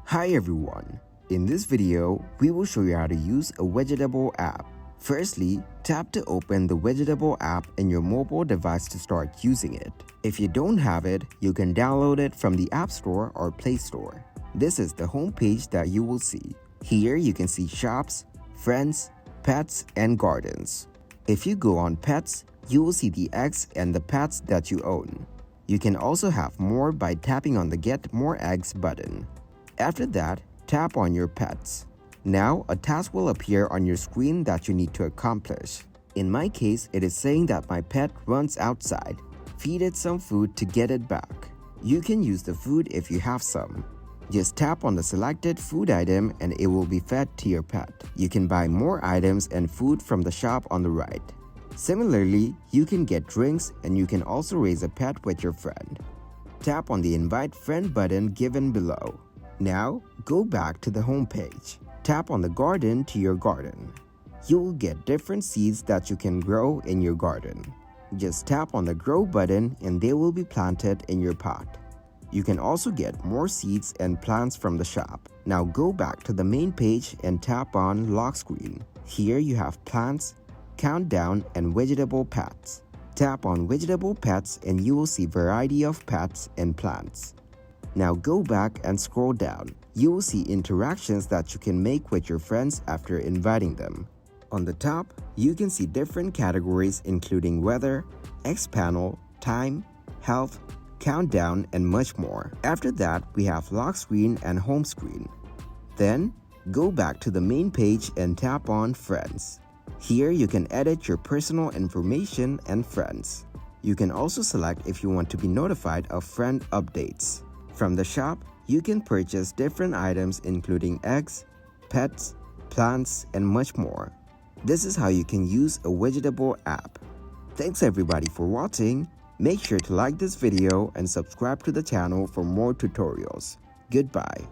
Hi everyone, in this video, we will show you how to use a Widgetable app. Firstly, tap to open the Widgetable app in your mobile device to start using it. If you don't have it, you can download it from the App Store or Play Store. This is the home page that you will see. Here you can see shops, friends, pets, and gardens. If you go on pets, you will see the eggs and the pets that you own. You can also have more by tapping on the Get More Eggs button. After that, tap on your pets. Now, a task will appear on your screen that you need to accomplish. In my case, it is saying that my pet runs outside. Feed it some food to get it back. You can use the food if you have some. Just tap on the selected food item and it will be fed to your pet. You can buy more items and food from the shop on the right. Similarly, you can get drinks and you can also raise a pet with your friend. Tap on the Invite Friend button given below. Now, go back to the home page. Tap on the garden to your garden. You will get different seeds that you can grow in your garden. Just tap on the Grow button and they will be planted in your pot. You can also get more seeds and plants from the shop. Now go back to the main page and tap on Lock Screen. Here you have plants, countdown, and Widgetable pets. Tap on Widgetable pets and you will see variety of pets and plants. Now go back and scroll down. You will see interactions that you can make with your friends after inviting them. On the top, you can see different categories including weather, X panel, time, health, countdown, and much more. After that, we have lock screen and home screen. Then, go back to the main page and tap on Friends. Here you can edit your personal information and friends. You can also select if you want to be notified of friend updates. From the shop, you can purchase different items including eggs, pets, plants, and much more. This is how you can use a Widgetable app. Thanks everybody for watching. Make sure to like this video and subscribe to the channel for more tutorials. Goodbye.